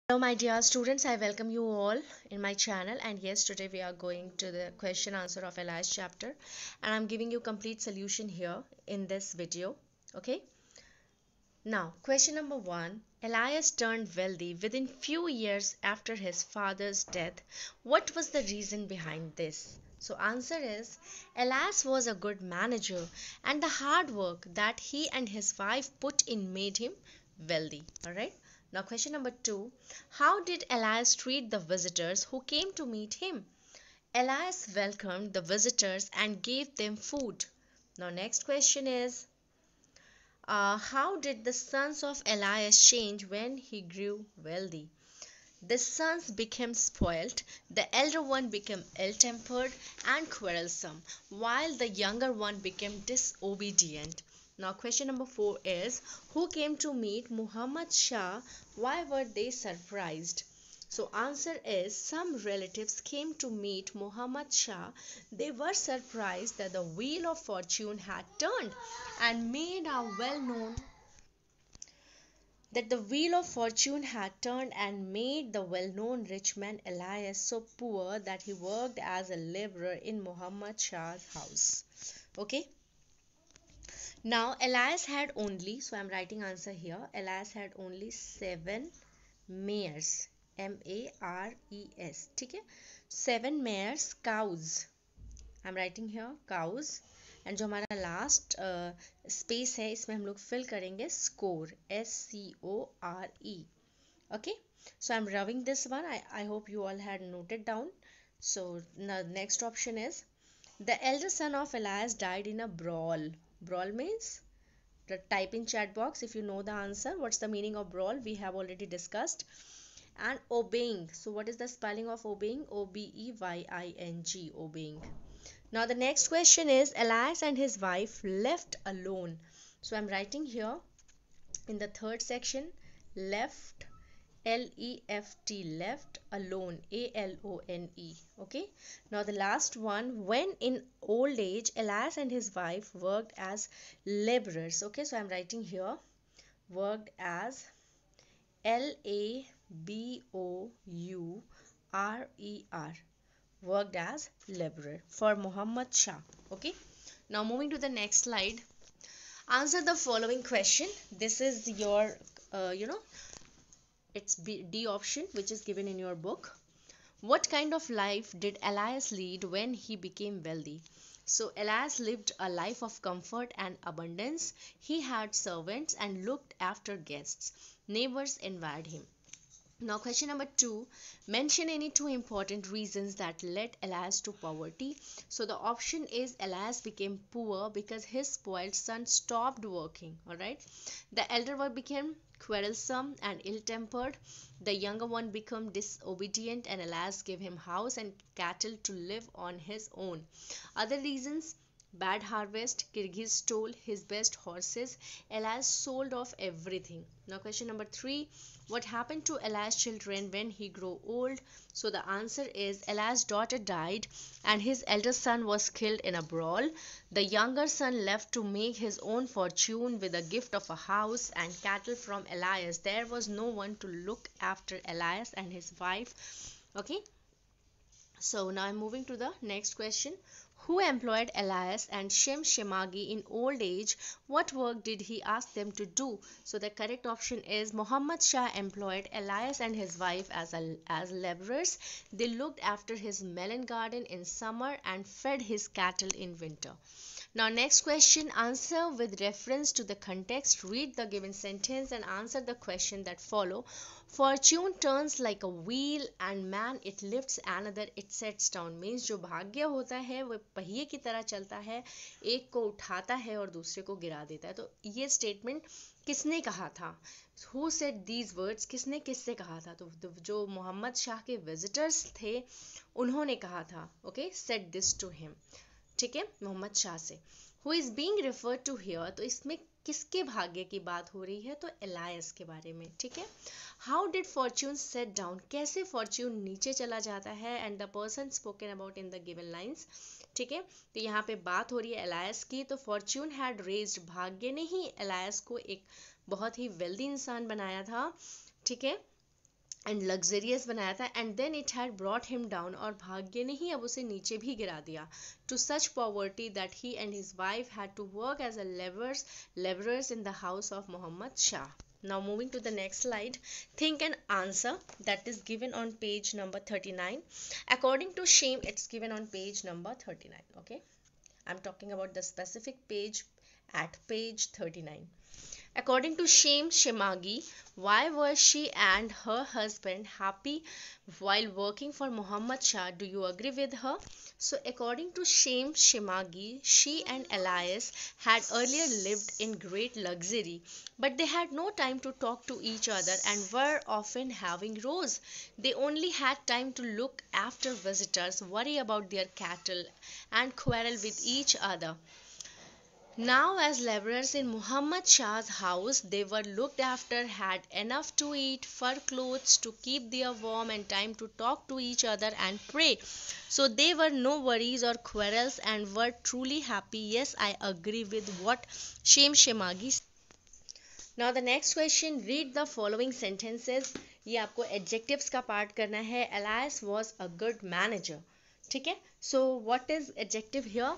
Hello, my dear students. I welcome you all in my channel. And yes, today we are going to the question answer of Elias chapter, and I'm giving you complete solution here in this video. Okay. Now, question number one: Elias turned wealthy within few years after his father's death. What was the reason behind this? So, answer is Elias was a good manager, and the hard work that he and his wife put in made him wealthy. All right. Now, question number two: How did Elias treat the visitors who came to meet him? Elias welcomed the visitors and gave them food. Now, next question is how did the sons of Elias change when he grew wealthy? The sons became spoilt, the elder one became ill tempered and quarrelsome, while the younger one became disobedient. Now, question number four is: Who came to meet Muhammad Shah? Why were they surprised? So, answer is some relatives came to meet Muhammad Shah. They were surprised that the wheel of fortune had turned and made a well known that the wheel of fortune had turned and made the well-known rich man Elias so poor that he worked as a laborer in Muhammad Shah's house. Okay. Now Elias had only, so I'm writing answer here. Elias had only 7 mares. mares. ठीक है. 7 mares, cows. I'm writing here cows. And जो हमारा last space है इसमें हम लोग fill करेंगे score SCORE. Okay, so I'm rubbing this one. I hope you all had noted down. So now next option is the elder son of Elias died in a brawl. Brawl means, type in chat box if you know the answer. What's the meaning of brawl? We have already discussed. And obeying. So what is the spelling of obeying? OBEYING. Obeying. Now the next question is Elias and his wife left alone. So I'm writing here in the third section left, left, alone, ALONE. Okay. Now the last one, when in old age Elias and his wife worked as laborers. Okay, so I'm writing here worked as LABOURER, worked as laborer for Muhammad Shah. Okay. Now moving to the next slide. Answer the following question. This is your, it's D option which is given in your book. What kind of life did Elias lead when he became wealthy? So Elias lived a life of comfort and abundance. He had servants and looked after guests. Neighbors envied him. Now question number two, mention any two important reasons that led Elias to poverty. So the option is Elias became poor because his spoiled son stopped working. Alright. The elder one became quarrelsome and ill-tempered. The younger one became disobedient and Elias gave him house and cattle to live on his own. Other reasons: bad harvest, Kyrgyz stole his best horses, Elias sold off everything. Now question number three, what happened to Elias' children when he grew old? So the answer is Elias' daughter died and his elder son was killed in a brawl. The younger son left to make his own fortune with a gift of a house and cattle from Elias. There was no one to look after Elias and his wife. Okay. So now I'm moving to the next question. Who employed Elias and Shemshemagi in old age? What work did he ask them to do? So the correct option is Muhammad Shah employed Elias and his wife as laborers. They looked after his melon garden in summer and fed his cattle in winter. Now next question, answer with reference to the context. Read the given sentence and answer the question that follow. Fortune turns like a wheel and man it lifts another it sets down. Means जो भाग्य होता है वो पहिए की तरह चलता है, एक को उठाता है और दूसरे को गिरा देता है. तो ये स्टेटमेंट किसने कहा था? Who said these words? किसने किससे कहा था? तो जो मोहम्मद शाह के विजिटर्स थे उन्होंने कहा था. Okay, said this to him. ठीक है, मोहम्मद शाह से. Who is being referred to here, तो इसमें किसके भाग्य की बात हो रही है? तो एलायस के बारे में. ठीक है. How did Fortune set down, कैसे फॉर्च्यून नीचे चला जाता है? And the person spoken about in the given lines. ठीक है. तो यहाँ पे बात हो रही है एलायस की. तो फॉर्च्यून हैड रेज्ड, भाग्य ने ही एलायस को एक बहुत ही वेल्दी इंसान बनाया था. ठीक है. एंड लग्जरियस बनाया था, and then it had brought him down, और भाग्य ने ही अब उसे नीचे भी गिरा दिया, to such poverty that he and his wife had to work as a laborers in the house of Muhammad Shah. Now moving to the next slide, think and answer, that is given on page number 39. According to Shame, it's given on page number 39. Okay, I'm talking about the specific page at page 39. According to Shem Shemagi, why were she and her husband happy while working for Muhammad Shah? Do you agree with her? So, according to Shem Shemagi, she and Elias had earlier lived in great luxury, but they had no time to talk to each other and were often having rows. They only had time to look after visitors, worry about their cattle, and quarrel with each other. Now, as laborers in Muhammad Shah's house, they were looked after, had enough to eat, fur clothes to keep their warm, and time to talk to each other and pray. So, there were no worries or quarrels and were truly happy. Yes, I agree with what Shem Shemagi said. Now the next question, read the following sentences. ये आपको adjectives का part करना है. Elias was a good manager. ठीक है. So what is adjective here?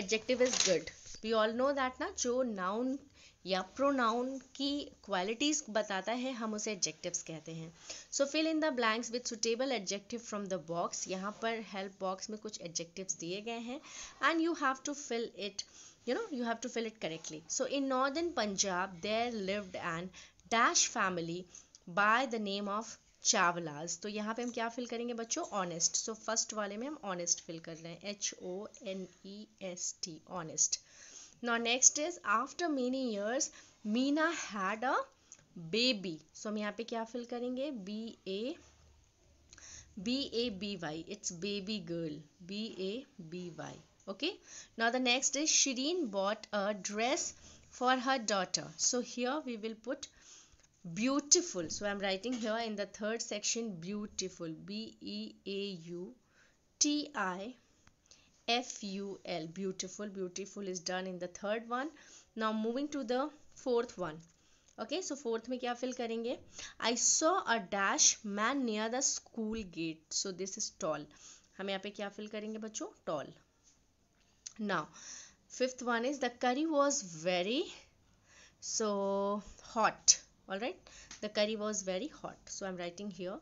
Adjective is good. We all know that ना, जो noun या pronoun की qualities बताता है हम उसे adjectives कहते हैं. So fill in the blanks with suitable adjective from the box. यहाँ पर help box में कुछ adjectives दिए गए हैं and you have to fill it, you have to fill it correctly. So in northern Punjab there lived an dash family by the name of चावलाज. तो यहाँ पे हम क्या फिल करेंगे बच्चों? ऑनेस्ट. सो फर्स्ट वाले में हम ऑनेस्ट फिल कर रहे हैं, HONEST, honest. Now next is after many years Meena had a baby. So हम यहाँ पे क्या फिल करेंगे? BABY, it's baby girl, BABY. Okay, now the next is Shireen bought a dress for her daughter. So here we will put beautiful. So I'm writing here in the third section beautiful, BEAUTIFUL, beautiful. Beautiful is done in the third one. Now moving to the fourth one. Okay, so fourth में क्या fill करेंगे? I saw a dash man near the school gate. So this is tall. हम यहाँ पे क्या fill करेंगे बच्चों? Tall. Now fifth one is the curry was very hot. All right, the curry was very hot. So I'm writing here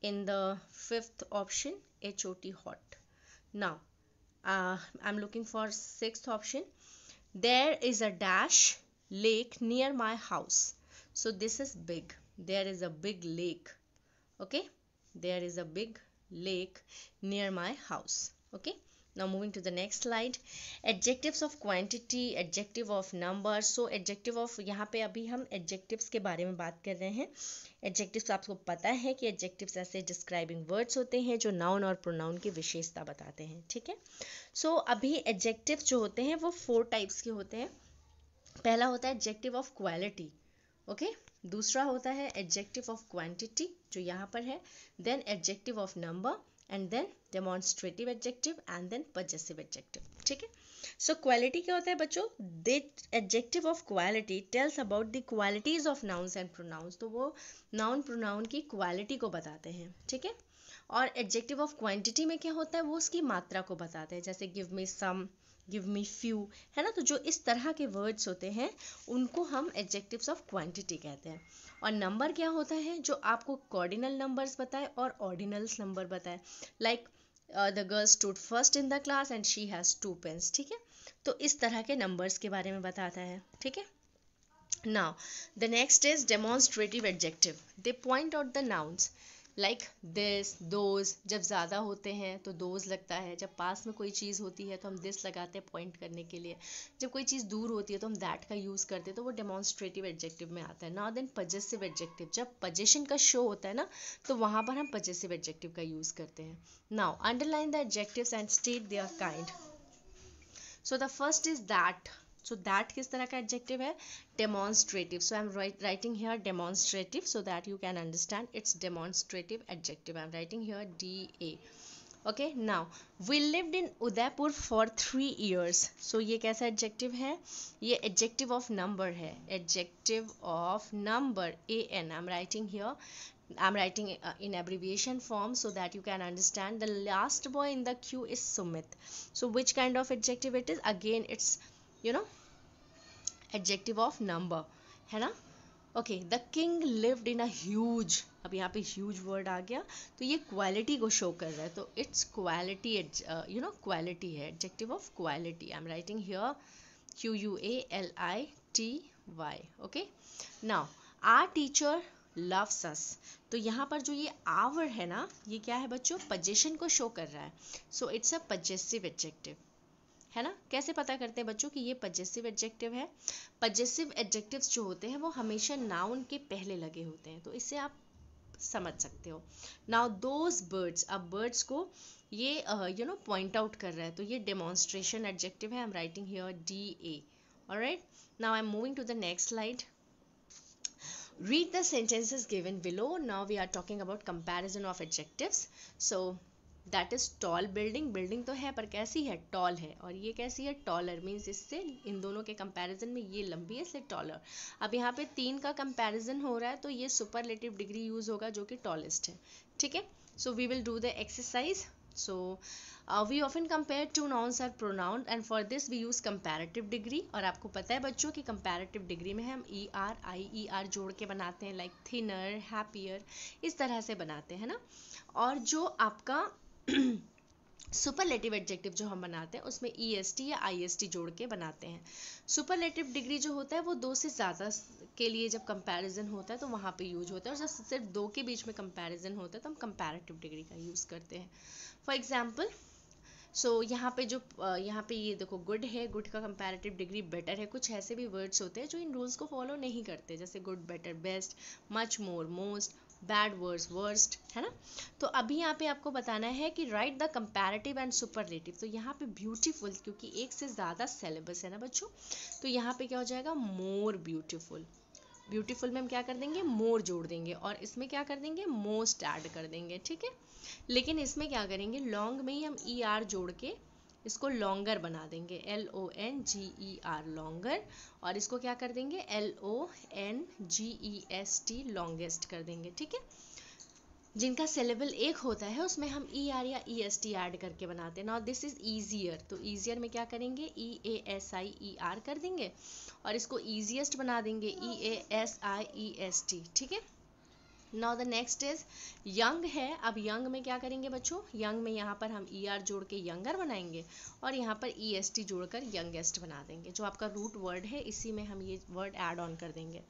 in the fifth option HOT, hot. Now I'm looking for sixth option. There is a dash lake near my house. So this is big. There is a big lake. Okay, there is a big lake near my house. Okay, now moving to the next slide, adjectives of quantity, adjective of number. So adjective of, यहाँ पे अभी हम adjectives के बारे में बात कर रहे हैं. adjectives आपको पता है कि adjectives ऐसे describing words होते हैं जो noun और pronoun की विशेषता बताते हैं. ठीक है. So अभी adjectives जो होते हैं वो 4 types के होते हैं. पहला होता है adjective of quality. ओके, दूसरा होता है adjective of quantity जो यहाँ पर है, then adjective of number, and then demonstrative adjective, and then possessive adjective. ठीक है. So quality क्या होता है बच्चों? The adjective of quality tells about the qualities of nouns and pronouns. तो वो noun pronoun की quality को बताते हैं. ठीक है. और adjective of quantity में क्या होता है? वो उसकी मात्रा को बताते हैं, जैसे give me some, give me few, है ना. तो जो इस तरह के वर्ड्स होते हैं उनको हम adjectives of quantity कहते हैं. और नंबर क्या होता है? जो आपको कॉर्डिनल नंबर्स बताए और ऑर्डिनल्स नंबर बताए, like the girl stood first in the class and she has 2 pens. ठीक है. तो इस तरह के नंबर्स के बारे में बताता है. ठीक है. Now the next is demonstrative adjective. They point out the nouns like this, those. जब ज़्यादा होते हैं तो दोज लगता है. जब पास में कोई चीज़ होती है तो हम दिस लगाते हैं पॉइंट करने के लिए. जब कोई चीज़ दूर होती है तो हम दैट का यूज़ करते हैं, तो वो डेमोन्स्ट्रेटिव एडजेक्टिव में आता है. Now then possessive adjective. जब पजेशन का शो होता है ना तो वहाँ पर हम पजेसिव एडजेक्टिव का यूज़ करते हैं. Now underline the adjectives and state their kind. So the first is that. So that किस तरह का adjective है? Demonstrative. So I'm writing here demonstrative so that you can understand it's demonstrative adjective. I'm writing here DA. Okay, now we lived in Udaipur for 3 years. So ये कैसा adjective है? ये adjective of number है. Adjective of number, AN. I'm writing here I'm writing in abbreviation form so that you can understand. The last boy in the queue is Sumit. So which kind of adjective it is? Again, it's, you know, adjective of number, है ना? Okay, the king lived in a huge, अब यहाँ पे huge word आ गया तो ये quality को show कर रहा है, तो it's quality, you know, quality है, adjective of quality. I am writing here QUALITY। Okay, now our teacher loves us, तो यहाँ पर जो ये आवर है ना, ये क्या है बच्चों? पोजीशन को शो कर रहा है, so it's a possessive adjective, है ना? कैसे पता करते हैं बच्चों कि ये पजेसिव एडजेक्टिव है? पजेसिव एडजेक्टिव्स जो होते हैं वो हमेशा नाउन के पहले लगे होते हैं, तो इससे आप समझ सकते हो। नाउ दोज बर्ड्स, अब बर्ड्स को ये यू नो पॉइंट आउट कर रहा है, तो ये डेमोन्स्ट्रेशन एडजेक्टिव है। I am writing here DA। Alright, now I am moving to the next slide. Read the sentences given below. Now we are talking about comparison of adjectives. So that is tall building, building तो है पर कैसी है? Toll है। और ये कैसी है? टॉलर, मीन्स इससे, इन दोनों के कंपैरिजन में ये लंबी है इसलिए टॉलर। अब यहाँ पे 3 का कंपैरिजन हो रहा है तो ये सुपरलेटिव डिग्री यूज होगा जो कि टॉलेस्ट है, ठीक है? So we will do the exercise. So we often compare two nouns or pronoun and for this we use comparative degree. और आपको पता है बच्चों कि कंपैरेटिव डिग्री में हम ER जोड़ के बनाते हैं, लाइक थिनर, हैप्पियर, इस तरह से बनाते हैं ना। और जो आपका सुपरलेटिव एडजेक्टिव जो हम बनाते हैं उसमें EST या IST जोड़ के बनाते हैं। सुपरलेटिव डिग्री जो होता है वो 2 से ज़्यादा के लिए जब कंपैरिजन होता है तो वहाँ पे यूज होता है, और जब सिर्फ 2 के बीच में कंपैरिजन होता है तो हम कंपैरेटिव डिग्री का यूज़ करते हैं। फॉर एग्जाम्पल, सो यहाँ पे जो यहाँ पे ये देखो गुड है, गुड का कंपैरेटिव डिग्री बेटर है। कुछ ऐसे भी वर्ड्स होते हैं जो इन रूल्स को फॉलो नहीं करते, जैसे good, better, best, much more, most, bad, worse, worst, है ना? तो अभी यहाँ पे आपको बताना है कि right the comparative and superlative. तो यहाँ पे ब्यूटीफुल, क्योंकि 1 से ज़्यादा सिलेबस है ना बच्चों, तो यहाँ पे क्या हो जाएगा? More beautiful. ब्यूटीफुल में हम क्या कर देंगे? मोर जोड़ देंगे, और इसमें क्या कर देंगे? मोस्ट ऐड कर देंगे, ठीक है? लेकिन इसमें क्या करेंगे? लॉन्ग में ही हम ER जोड़ के इसको लॉन्गर बना देंगे, LONGER, लॉन्गर, और इसको क्या कर देंगे? LONGEST, लॉन्गेस्ट कर देंगे, ठीक है? जिनका सिलेबल एक होता है उसमें हम ER या EST ऐड करके बनाते हैं। नाउ दिस इज ईजियर, तो ईजियर में क्या करेंगे? EASIER कर देंगे, और इसको ईजिएस्ट बना देंगे, EASIEST, ठीक है? Now the next is young है। अब यंग में क्या करेंगे बच्चों? यंग में यहाँ पर हम ER जोड़ के यंगर बनाएंगे, और यहाँ पर EST जोड़कर यंगेस्ट बना देंगे। जो आपका रूट वर्ड है इसी में हम ये वर्ड ऐड ऑन कर देंगे।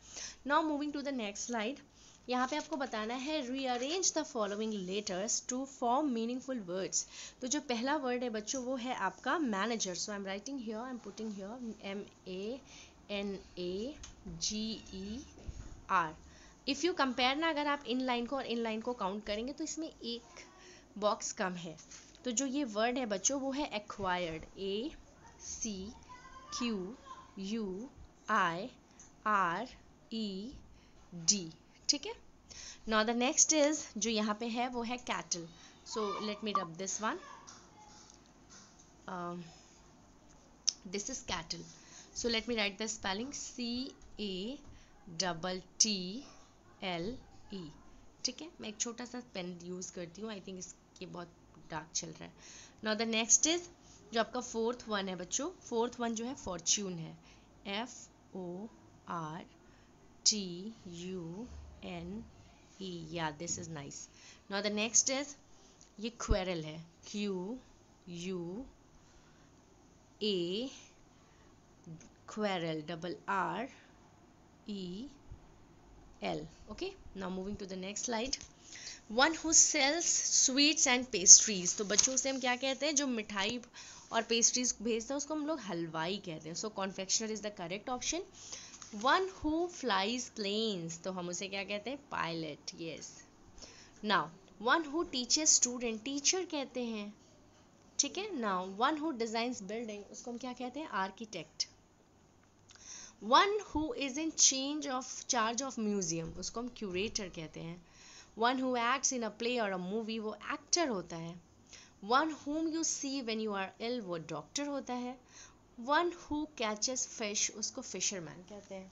Now moving to the next slide. यहाँ पे आपको बताना है rearrange the following letters to form meaningful words. तो जो पहला वर्ड है बच्चों वो है आपका manager. So I am writing here, I am putting here MANAGER। If you compare ना, अगर आप इन लाइन को और इन लाइन को काउंट करेंगे तो इसमें एक बॉक्स कम है। तो जो ये वर्ड है बच्चों वो है एक्वायर्ड, ACQUIRED, ठीक है? नाउ द नेक्स्ट इज, जो यहाँ पे है वो है cattle. So let me rub this one, this is cattle. So let me right the spelling, CATTLE, ठीक है? मैं एक छोटा सा पेन यूज़ करती हूँ, आई थिंक इसके बहुत डार्क चल रहा है। नाउ द नेक्स्ट इज, जो आपका फोर्थ वन है बच्चों, फोर्थ वन जो है फॉर्च्यून है, FORTUNE, या this is nice. Now the next is, ये क्वेरल है, QUA, quarrel, RREL, okay? Now moving to the next slide. One who sells sweets and pastries. तो बच्चों से हम क्या कहते हैं? जो मिठाई और पेस्ट्रीज भेजते हैं उसको हम लोग हलवाई कहते हैं। So confectioner is the correct option. One who flies planes, तो हम उसे क्या कहते हैं? Pilot, yes. Now one who teachers student, teacher कहते हैं, ठीक है? Now one who designs building, उसको हम क्या कहते हैं? Architect. One who is in charge of museum, उसको हम क्यूरेटर कहते हैं। One who acts in a play और अ मूवी, वो एक्टर होता है। One whom you see when you are ill, वो डॉक्टर होता है। वन हु कैचेस फिश, उसको फिशरमैन कहते हैं।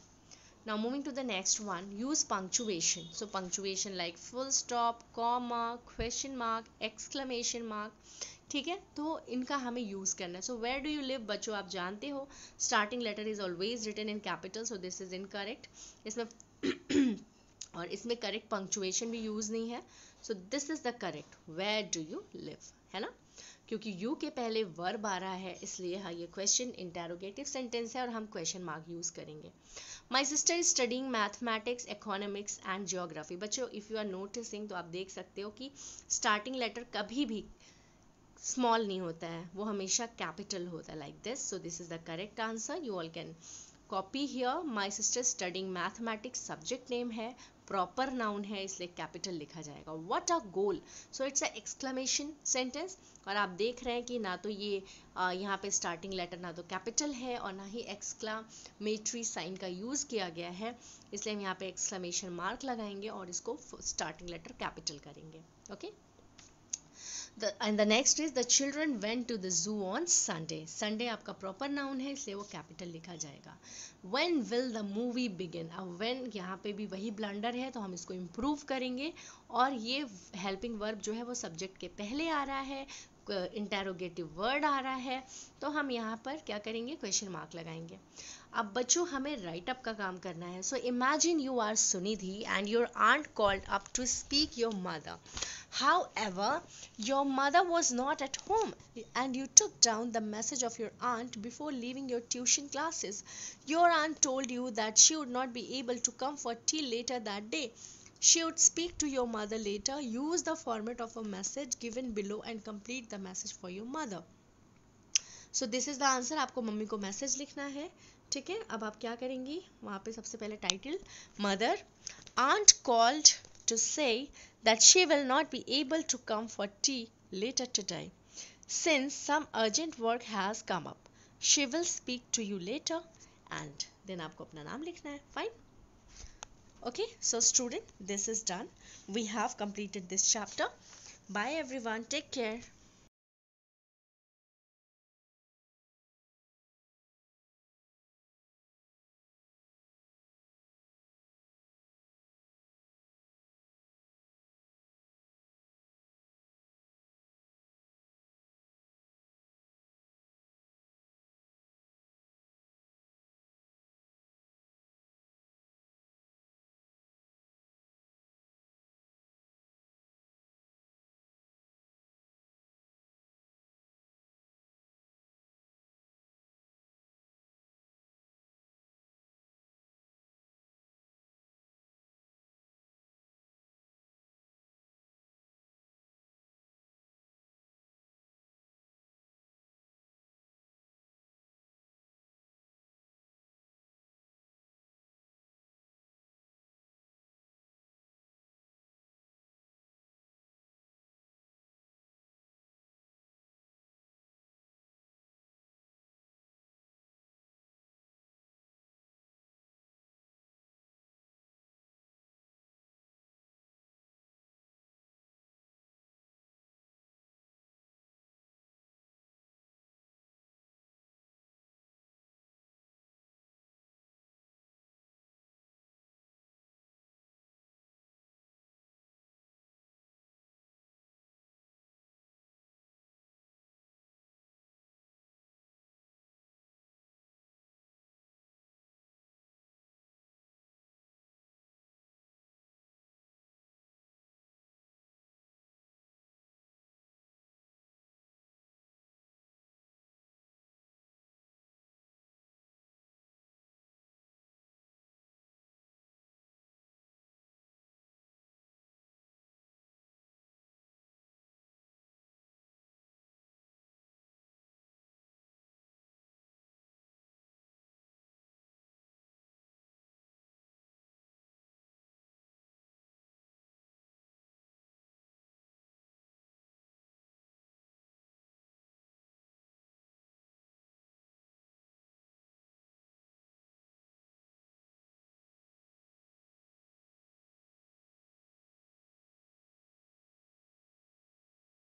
Now moving to the next one, use punctuation. So punctuation like full stop, comma, question mark, exclamation mark. ठीक है, तो इनका हमें यूज करना है. So where do you live, बच्चों आप जानते हो starting letter is always written in capital, so this is incorrect. इसमें और इसमें करेक्ट पंक्चुएशन भी यूज नहीं है. So this is the correct, where do you live, है ना, क्योंकि यू के पहले वर्ब आ रहा है, इसलिए हाँ ये क्वेश्चन इंटेरोगेटिव सेंटेंस है और हम क्वेश्चन मार्क यूज करेंगे. My sister is studying mathematics, economics and geography. बच्चों इफ यू आर नोटिसिंग तो आप देख सकते हो कि स्टार्टिंग लेटर कभी भी स्मॉल नहीं होता है, वो हमेशा कैपिटल होता है, like this. So this is the correct answer. You all can copy here. My sister studying mathematics, subject name है, प्रॉपर नाउन है, इसलिए कैपिटल लिखा जाएगा. What a goal. So it's a exclamation sentence. और आप देख रहे हैं कि ना तो ये यहाँ पे स्टार्टिंग लेटर ना तो कैपिटल है और ना ही एक्सक्लामेटरी साइन का यूज़ किया गया है, इसलिए हम यहाँ पे एक्सक्लेमेशन मार्क लगाएंगे और इसको स्टार्टिंग लेटर कैपिटल करेंगे. Okay. And the next is the children went to the zoo on Sunday. Sunday आपका प्रॉपर नाउन है, इसलिए वो कैपिटल लिखा जाएगा. When will the movie begin? अब when यहाँ पे भी वही ब्लंडर है, तो हम इसको इम्प्रूव करेंगे. और ये हेल्पिंग वर्ब जो है वो सब्जेक्ट के पहले आ रहा है, इंटेरोगेटिव वर्ड आ रहा है, तो हम यहाँ पर क्या करेंगे, क्वेश्चन मार्क लगाएंगे. अब बच्चों हमें राइट अप का काम करना है. So imagine you are Sunidhi and your aunt called up to speak your mother. However, your mother was not at home and you took down the message of your aunt before leaving your tuition classes. Your aunt told you that she would not be able to come for tea later that day. She would speak to your mother later. Use the format of a message given below and complete the message for your mother. So this is the answer. आपको mummy को message लिखना है. ठीक है, अब आप क्या करेंगी, वहाँ पे सबसे पहले title mother. Aunt called to say that she will not be able to come for tea later today since some urgent work has come up. She will speak to you later and then आपको अपना नाम लिखना है. Fine. Okay, so student, this is done. We have completed this chapter. Bye everyone. Take care.